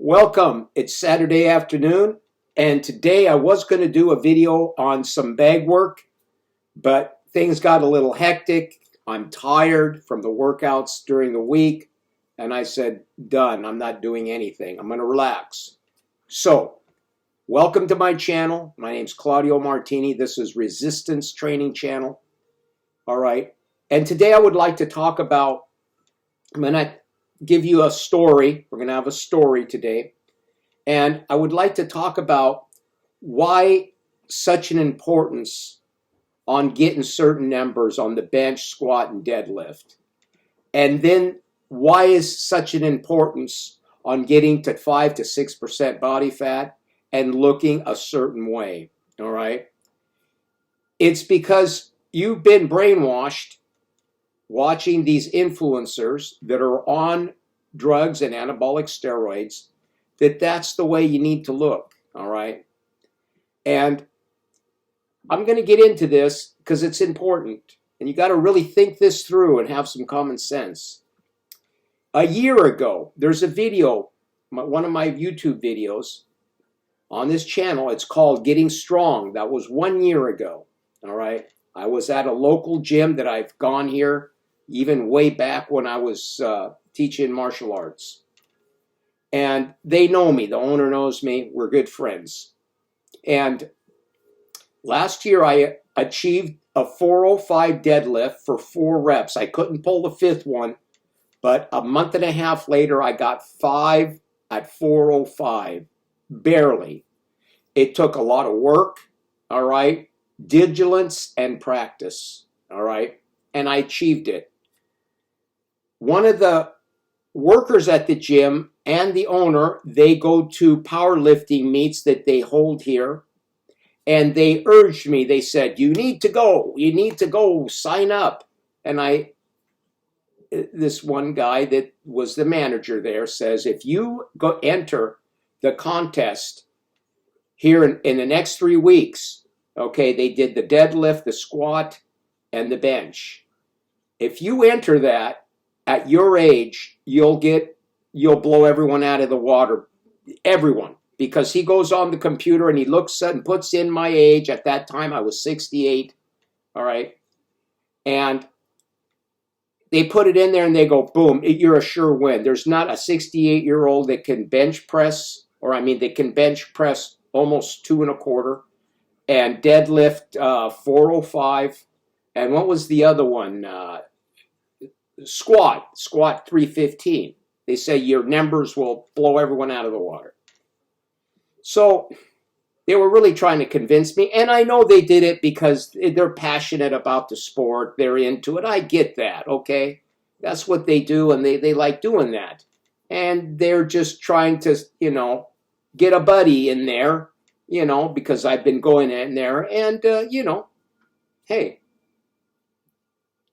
Welcome. It's Saturday afternoon, and today I was going to do a video on some bag work, but things got a little hectic. I'm tired from the workouts during the week, and I said, done. I'm not doing anything. I'm going to relax. So, welcome to my channel. My name's Claudio Martini. This is Resistance Training Channel. All right. And today I would like to talk about, I'm going to give you a story. We're going to have a story today. And I would like to talk about why such an importance on getting certain numbers on the bench, squat, and deadlift. And then why is such an importance on getting to 5 to 6% body fat and looking a certain way. All right. It's because you've been brainwashed watching these influencers that are on drugs and anabolic steroids, that's the way you need to look, all right? And I'm going to get into this because it's important, and you got to really think this through and have some common sense. A year ago, there's a video, one of my YouTube videos on this channel. It's called Getting Strong. That was 1 year ago, all right? I was at a local gym that I've gone here even way back when I was teaching martial arts. And they know me. The owner knows me. We're good friends. And last year I achieved a 405 deadlift for 4 reps. I couldn't pull the 5th one, but a month and a half later I got 5 at 405. Barely. It took a lot of work, all right, diligence and practice, all right, and I achieved it. One of the workers at the gym and the owner, they go to powerlifting meets that they hold here, and they urged me. They said, you need to go, sign up. And this one guy that was the manager there says, if you go enter the contest here in the next 3 weeks, okay, they did the deadlift, the squat, and the bench. If you enter that, at your age, you'll blow everyone out of the water, everyone, because he goes on the computer and he looks and puts in my age. At that time, I was 68, all right, and they put it in there and they go, boom, you're a sure win. There's not a 68-year-old that can bench press, they can bench press almost 2 1/4 and deadlift 405. And what was the other one? Squat 315. They say your numbers will blow everyone out of the water. So they were really trying to convince me, and I know they did it because they're passionate about the sport. They're into it. I get that, okay? That's what they do, and they like doing that. And they're just trying to, get a buddy in there, because I've been going in there and, hey,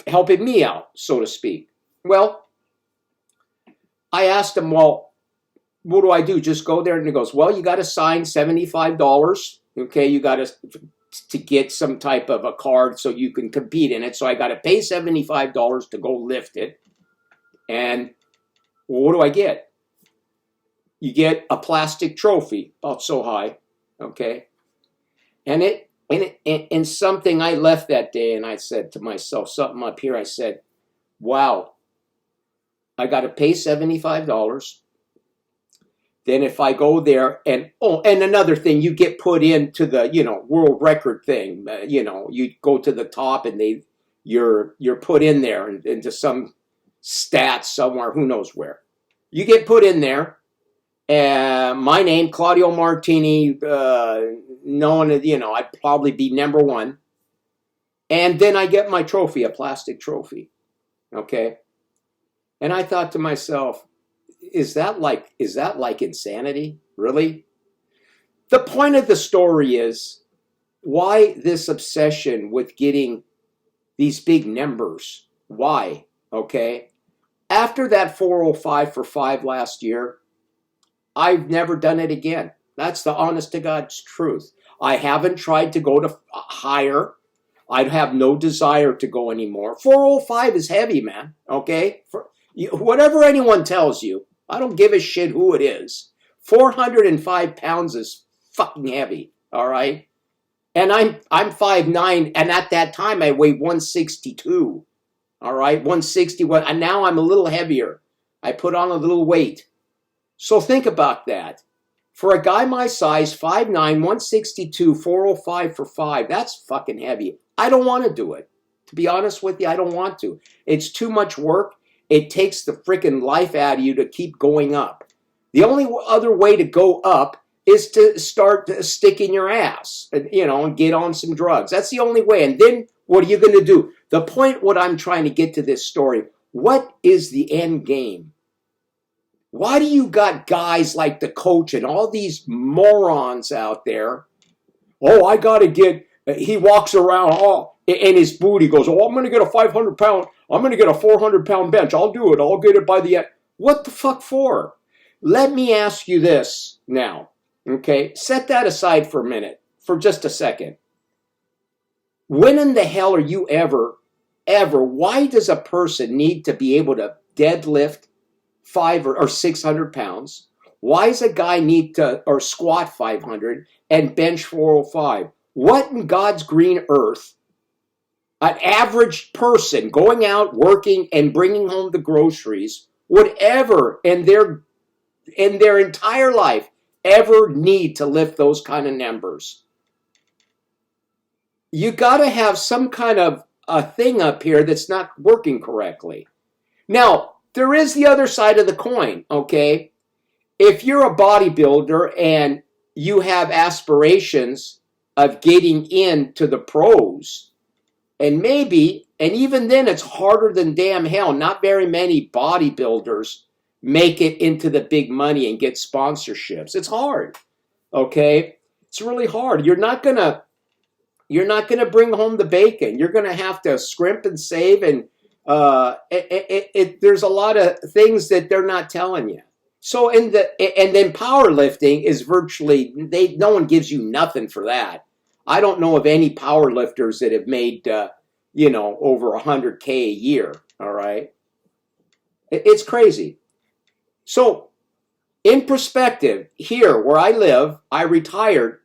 helping me out, so to speak. Well, I asked him, well, what do I do? Just go there? And he goes, well, you got to sign $75. Okay, you got to get some type of a card so you can compete in it. So I got to pay $75 to go lift it. And well, what do I get? You get a plastic trophy, about so high. Okay, and something I left that day, and I said to myself, something up here, I said, wow, I got to pay $75. Then if I go there, and another thing, you get put into the, world record thing. You go to the top and you're put in there into some stats somewhere, who knows where. You get put in there. My name, Claudio Martini, known as, I'd probably be number 1. And then I get my trophy, a plastic trophy. Okay. And I thought to myself, is that like insanity? Really? The point of the story is, why this obsession with getting these big numbers? Why? Okay. After that 405 for 5 last year, I've never done it again. That's the honest to God's truth. I haven't tried to go to higher. I have no desire to go anymore. 405 is heavy, man, okay? Whatever anyone tells you, I don't give a shit who it is. 405 pounds is fucking heavy, all right? And I'm 5'9", and at that time I weighed 162, all right? 161, and now I'm a little heavier. I put on a little weight. So think about that. For a guy my size, 5'9", 162, 405 for 5, that's fucking heavy. I don't want to do it. To be honest with you, I don't want to. It's too much work. It takes the freaking life out of you to keep going up. The only other way to go up is to start sticking your ass, and get on some drugs. That's the only way. And then what are you going to do? The point, what I'm trying to get to this story, what is the end game? Why do you got guys like the coach and all these morons out there? Oh, I got to get, he walks around, and his booty goes, oh, I'm going to get a 500 pound, I'm going to get a 400 pound bench. I'll do it. I'll get it by the end. What the fuck for? Let me ask you this now, okay? Set that aside for a minute, for just a second. When in the hell are you ever, why does a person need to be able to deadlift 500 or 600 pounds? Why does a guy need to or squat 500 and bench 405? What in God's green earth, an average person going out, working, and bringing home the groceries would ever in their entire life ever need to lift those kind of numbers? You got to have some kind of a thing up here that's not working correctly. Now, there is the other side of the coin, okay? If you're a bodybuilder and you have aspirations of getting into the pros, and even then it's harder than damn hell. Not very many bodybuilders make it into the big money and get sponsorships. It's hard, okay? It's really hard. You're not gonna bring home the bacon. You're gonna have to scrimp and save, and there's a lot of things that they're not telling you. So and then powerlifting is virtually, no one gives you nothing for that. I don't know of any powerlifters that have made over 100K a year. All right, it's crazy. So in perspective, here where I live, I retired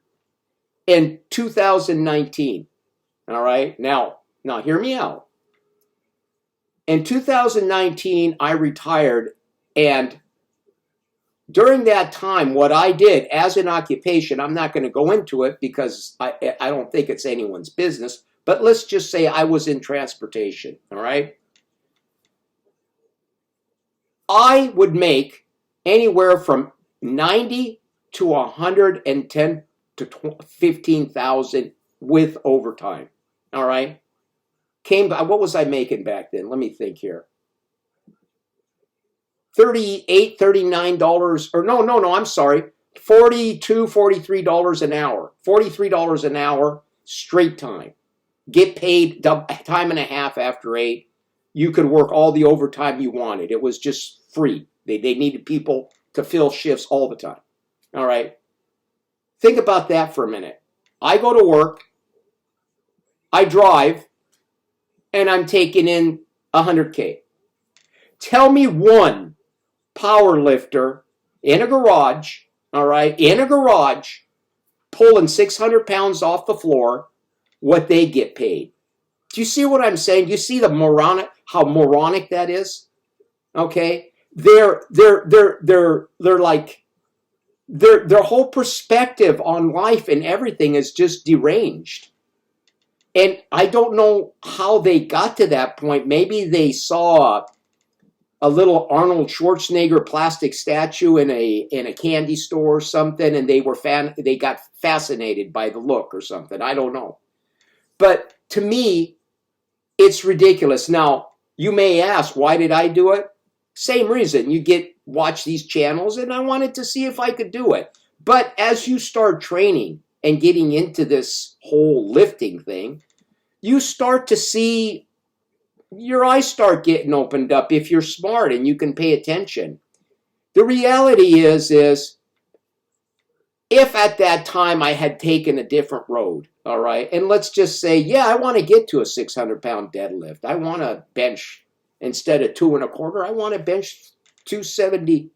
in 2019. All right, now hear me out. In 2019, I retired, and during that time, what I did as an occupation, I'm not going to go into it because I don't think it's anyone's business, but let's just say I was in transportation, all right? I would make anywhere from 90 to 110 to 15,000 with overtime, all right? What was I making back then? Let me think here. $38, $39, or no, I'm sorry. $42, $43 an hour. $43 an hour, straight time. Get paid time and a half after 8. You could work all the overtime you wanted. It was just free. They needed people to fill shifts all the time. All right. Think about that for a minute. I go to work, I drive, and I'm taking in 100K. Tell me one power lifter in a garage, all right, pulling 600 pounds off the floor, what they get paid. Do you see what I'm saying? Do you see how moronic that is? Okay, their whole perspective on life and everything is just deranged. And I don't know how they got to that point. Maybe they saw a little Arnold Schwarzenegger plastic statue in a candy store or something, and they got fascinated by the look or something. I don't know. But to me, it's ridiculous. Now, you may ask, why did I do it? Same reason. You watch these channels, and I wanted to see if I could do it. But as you start training and getting into this whole lifting thing, you start to see, your eyes start getting opened up if you're smart and you can pay attention. The reality is if at that time I had taken a different road, all right, and let's just say, yeah, I want to get to a 600-pound deadlift. I want to bench, instead of 2 1/4, I want to bench 270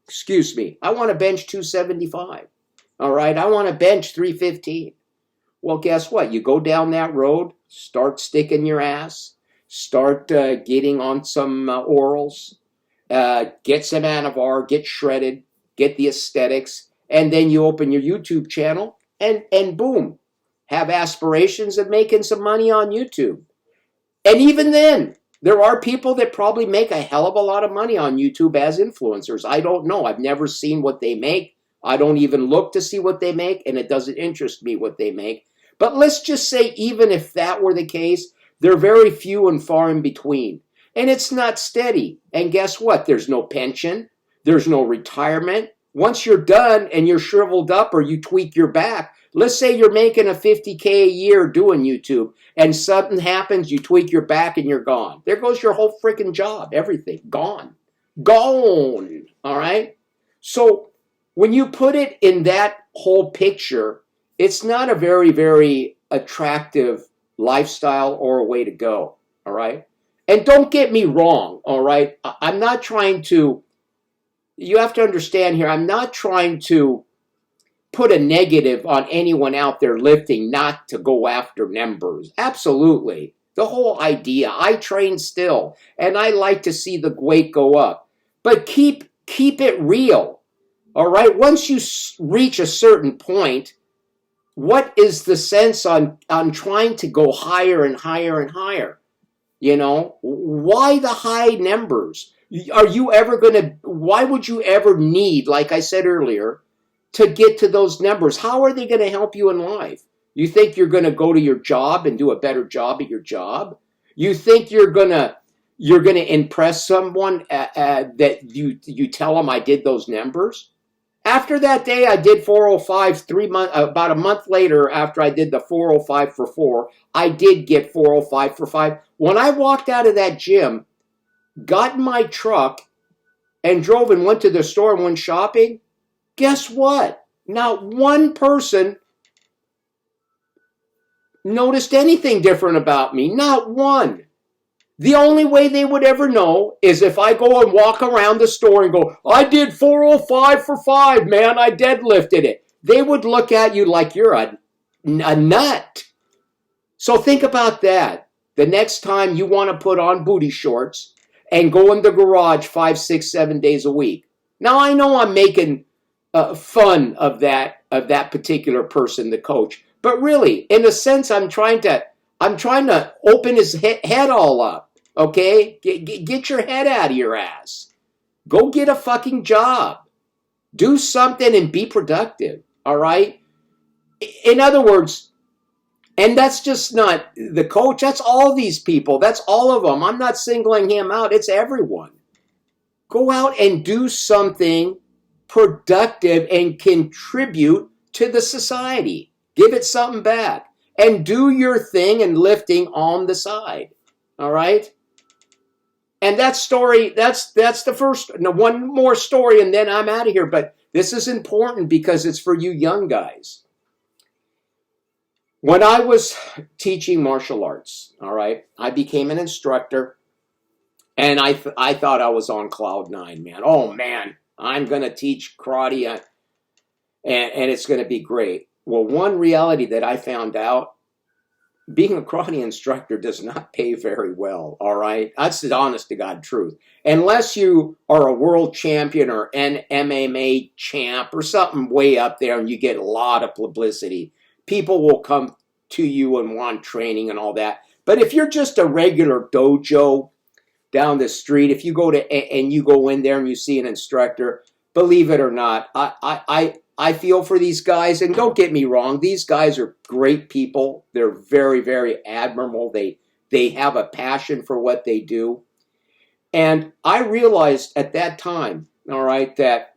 Excuse me. I want to bench 275. All right. I want to bench 315. Well, guess what? You go down that road, start sticking your ass, start getting on some orals, get some Anavar, get shredded, get the aesthetics, and then you open your YouTube channel and boom, have aspirations of making some money on YouTube. And even then, there are people that probably make a hell of a lot of money on YouTube as influencers. I don't know. I've never seen what they make. I don't even look to see what they make, and it doesn't interest me what they make. But let's just say even if that were the case, they're very few and far in between. And it's not steady. And guess what? There's no pension. There's no retirement. Once you're done and you're shriveled up or you tweak your back, let's say you're making a $50K a year doing YouTube and something happens, you tweak your back and you're gone. There goes your whole freaking job, everything, gone. Gone, all right? So when you put it in that whole picture, it's not a very, very attractive lifestyle or a way to go, all right? And don't get me wrong, all right? I'm not trying to, you have to understand here, I'm not trying to put a negative on anyone out there lifting not to go after numbers. Absolutely. The whole idea, I train still, and I like to see the weight go up. But keep it real, all right? Once you reach a certain point, what is the sense on trying to go higher and higher and higher? You know, why the high numbers? Are you ever going to, why would you ever need, like I said earlier, to get to those numbers? How are they going to help you in life? You think you're going to go to your job and do a better job at your job? You think you're going to impress someone that you tell them I did those numbers? After that day, I did 405 about a month later after I did the 405 for 4, I did get 405 for 5. When I walked out of that gym, got in my truck, and drove and went to the store and went shopping, guess what? Not one person noticed anything different about me. Not one. The only way they would ever know is if I go and walk around the store and go, I did 405 for 5, man. I deadlifted it. They would look at you like you're a nut. So think about that. The next time you want to put on booty shorts and go in the garage 5, 6, 7 days a week. Now, I know I'm making fun of that particular person, the coach. But really, in a sense, I'm trying to open his head all up. Okay? Get your head out of your ass. Go get a fucking job. Do something and be productive. All right? In other words, and that's just not the coach. That's all these people. That's all of them. I'm not singling him out. It's everyone. Go out and do something productive and contribute to the society. Give it something back. And do your thing and lifting on the side. All right? And that story, that's the first, no, one more story and then I'm out of here. But this is important because it's for you young guys. When I was teaching martial arts, all right, I became an instructor. And I thought I was on cloud nine, man. Oh, man, I'm going to teach karate and it's going to be great. Well, one reality that I found out, being a karate instructor does not pay very well, all right? That's the honest to God truth. Unless you are a world champion or an MMA champ or something way up there and you get a lot of publicity, people will come to you and want training and all that. But if you're just a regular dojo down the street, if you go to and you go in there and you see an instructor, believe it or not, I feel for these guys, and don't get me wrong, these guys are great people. They're very, very admirable. They have a passion for what they do. And I realized at that time, all right, that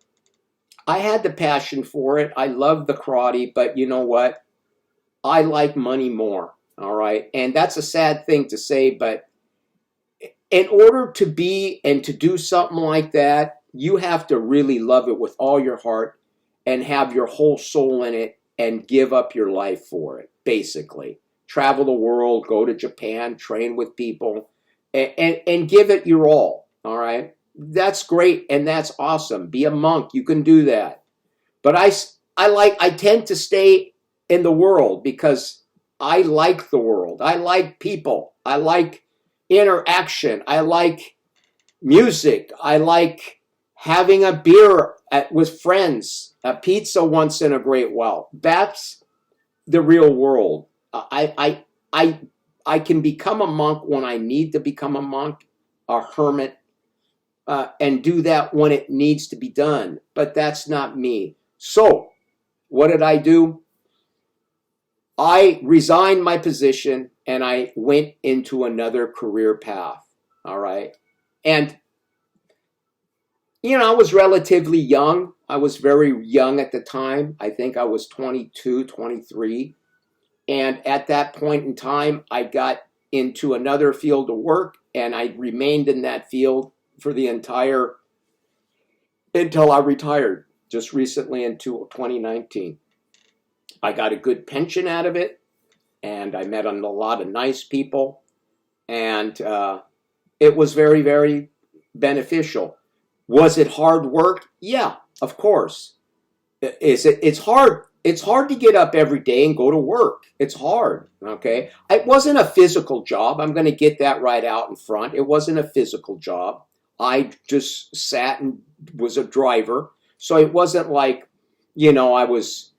I had the passion for it. I love the karate, but you know what? I like money more, all right? And that's a sad thing to say, but in order to be and to do something like that, you have to really love it with all your heart and have your whole soul in it and give up your life for it, basically. Travel the world, go to Japan, train with people, and give it your all right? that's great and that's awesome. Be a monk. You can do that. But I tend to stay in the world because I like the world. I like people. I like interaction. I like music. I like having a beer with friends, a pizza once in a great while. That's the real world. I can become a monk when I need to become a monk, a hermit, and do that when it needs to be done. But that's not me. So what did I do? I resigned my position and I went into another career path. All right. And, I was relatively young. I was very young at the time. I think I was 22, 23. And at that point in time, I got into another field of work and I remained in that field for until I retired just recently in 2019. I got a good pension out of it and I met a lot of nice people and it was very, very beneficial. Was it hard work? Yeah, of course. It's hard. It's hard to get up every day and go to work. It's hard, okay? It wasn't a physical job. I'm going to get that right out in front. It wasn't a physical job. I just sat and was a driver. So it wasn't like, I was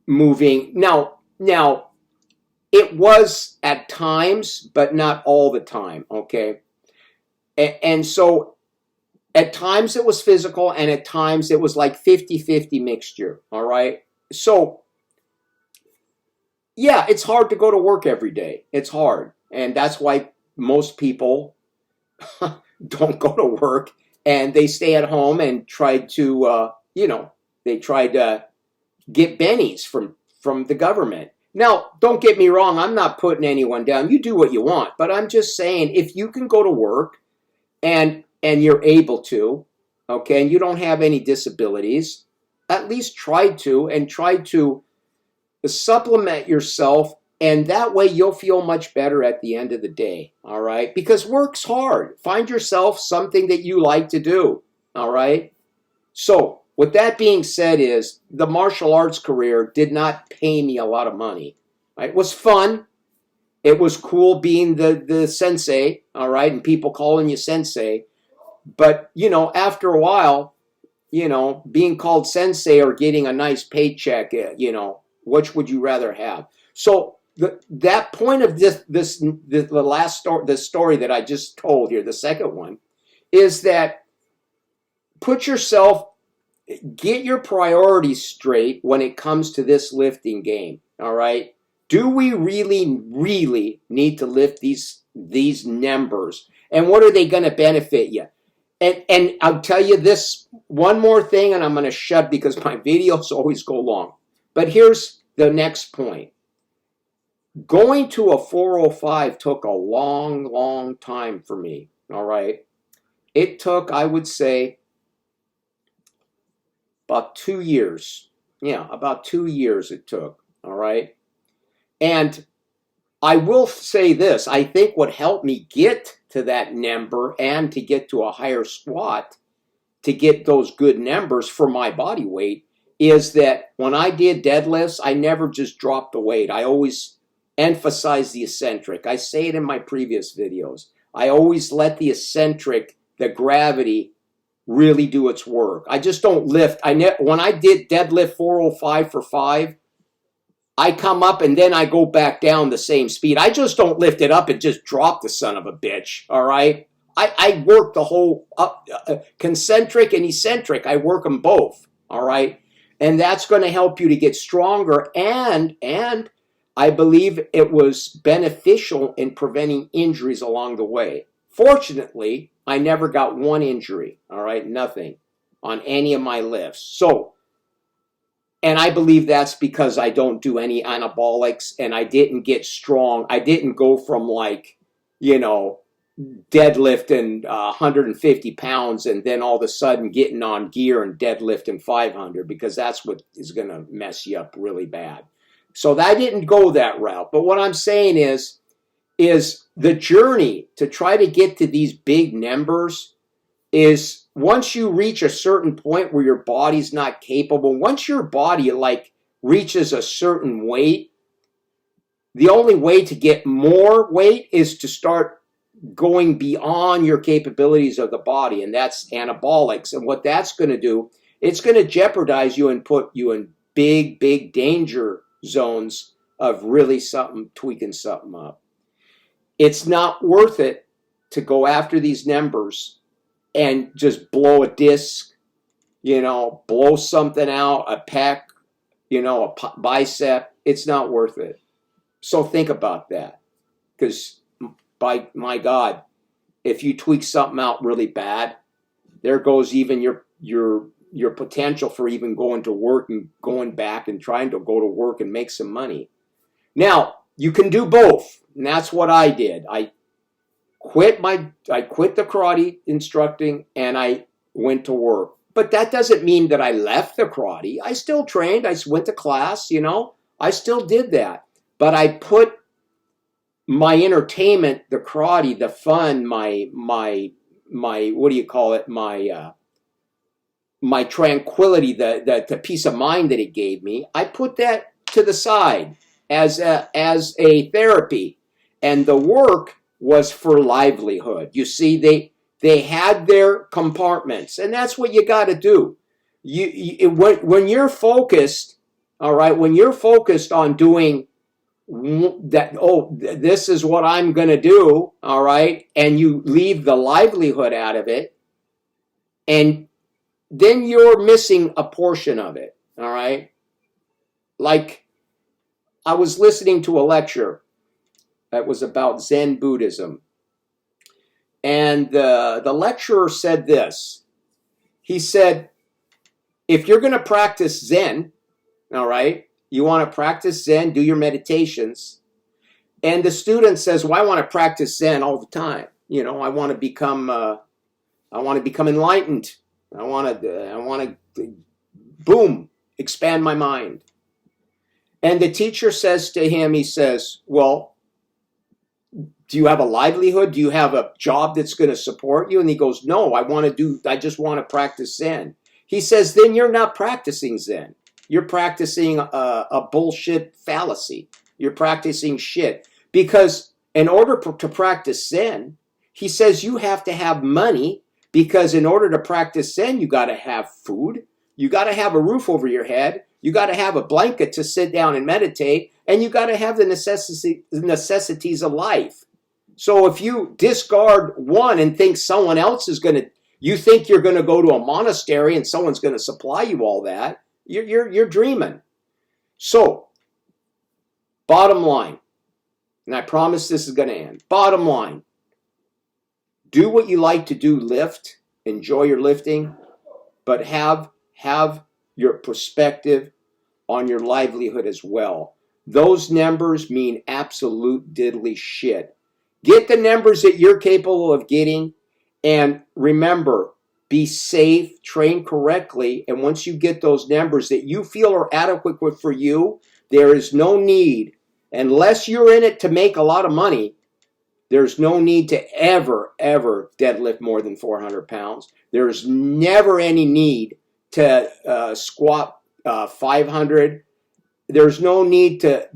moving. Now, it was at times, but not all the time, okay? And so at times it was physical and at times it was like 50-50 mixture, all right? So, yeah, it's hard to go to work every day. It's hard. And that's why most people don't go to work and they stay at home and try to, they try to get bennies from the government. Now, don't get me wrong. I'm not putting anyone down. You do what you want. But I'm just saying, if you can go to work and you're able to, okay, and you don't have any disabilities, at least try to supplement yourself, and that way you'll feel much better at the end of the day, all right? Because work's hard. Find yourself something that you like to do, all right? So, with that being said is, the martial arts career did not pay me a lot of money, right? It was fun. It was cool being the sensei, all right, and people calling you sensei. But, after a while, being called sensei or getting a nice paycheck, which would you rather have? So that point of the story that I just told here, the second one, is that get your priorities straight when it comes to this lifting game, all right? Do we really, really need to lift these numbers? And what are they going to benefit you? And I'll tell you this one more thing, and I'm going to shut because my videos always go long. But here's the next point. Going to a 405 took a long, long time for me, all right? It took, I would say, about 2 years. Yeah, about 2 years it took, all right? And I will say this. I think what helped me get to that number and to get to a higher squat, to get those good numbers for my body weight, is that when I did deadlifts, I never just dropped the weight. I always emphasize the eccentric. I say it in my previous videos. I always let the eccentric, the gravity, really do its work. I just don't lift. When I did deadlift 405 for 5, I come up and then I go back down the same speed. I just don't lift it up and just drop the son of a bitch, all right? I work the whole concentric and eccentric. I work them both, all right? And that's going to help you to get stronger, and I believe it was beneficial in preventing injuries along the way. Fortunately, I never got one injury, all right? Nothing on any of my lifts. So, and I believe that's because I don't do any anabolics and I didn't get strong. I didn't go from deadlifting 150 pounds and then all of a sudden getting on gear and deadlifting 500, because that's what is going to mess you up really bad. So I didn't go that route. But what I'm saying is the journey to try to get to these big numbers is once you reach a certain point where your body's not capable, once your body like reaches a certain weight, the only way to get more weight is to start going beyond your capabilities of the body, and that's anabolics. And what that's going to do, it's going to jeopardize you and put you in big danger zones of really tweaking something up. It's not worth it to go after these numbers and just blow a disc, blow something out, a pec, a bicep. It's not worth it. So think about that, because by my God, if you tweak something out really bad, there goes even your potential for even going to work and going back and trying to go to work and make some money. Now, you can do both, and that's what I did. I quit the karate instructing and I went to work. But that doesn't mean that I left the karate. I still trained. I went to class, I still did that. But I put my entertainment, the karate, the fun, my what do you call it? My tranquility, the peace of mind that it gave me, I put that to the side as a therapy. And the work was for livelihood. You see, they had their compartments, and that's what you got to do. When you're focused, all right, when you're focused on doing that, this is what I'm going to do, all right, and you leave the livelihood out of it, and then you're missing a portion of it, all right? Like, I was listening to a lecture that was about Zen Buddhism, and the lecturer said this. He said, if you're going to practice Zen, all right, you want to practice Zen, do your meditations. And the student says, well, I want to practice Zen all the time. I want to become enlightened. I want to, boom, expand my mind. And the teacher says to him, he says, well, do you have a livelihood? Do you have a job that's going to support you? And he goes, no, I just want to practice Zen. He says, then you're not practicing Zen. You're practicing a bullshit fallacy. You're practicing shit. Because in order to practice Zen, he says you have to have money, because in order to practice Zen, you got to have food. You got to have a roof over your head. You got to have a blanket to sit down and meditate. And you got to have the necessities of life. So if you discard one and think someone else is you think you're going to go to a monastery and someone's going to supply you all that, you're dreaming. So, bottom line, and I promise this is going to end. Bottom line, do what you like to do, lift, enjoy your lifting, but have your perspective on your livelihood as well. Those numbers mean absolute diddly shit. Get the numbers that you're capable of getting, and remember, be safe, train correctly, and once you get those numbers that you feel are adequate for you, there is no need, unless you're in it to make a lot of money, there's no need to ever deadlift more than 400 pounds. There's never any need to squat 500. There's no need to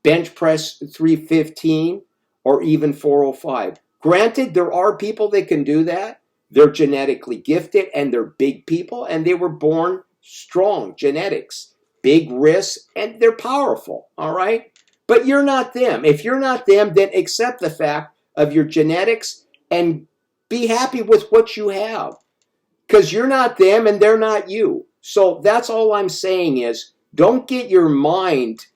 bench press 315 or even 405. Granted, there are people that can do that. They're genetically gifted and they're big people and they were born strong genetics, big wrists, and they're powerful, all right? But you're not them. If you're not them, then accept the fact of your genetics and be happy with what you have, because you're not them and they're not you. So that's all I'm saying is, don't get your mind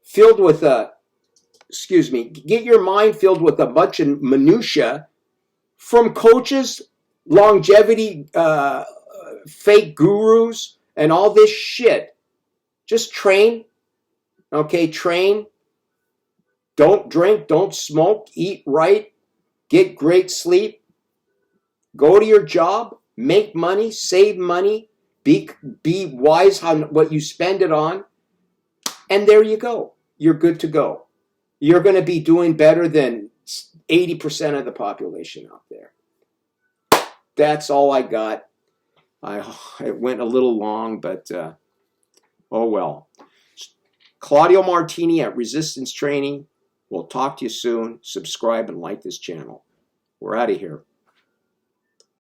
filled with get your mind filled with a bunch of minutia from coaches, longevity, fake gurus, and all this shit. Just train, okay? Train. Don't drink, don't smoke, eat right, get great sleep, go to your job, make money, save money, be wise on what you spend it on, and there you go. You're good to go. You're going to be doing better than 80% of the population out there. that's all I got. It went a little long, but oh well. Claudio Martini at Resistance Training. We'll talk to you soon. Subscribe and like this channel. We're out of here.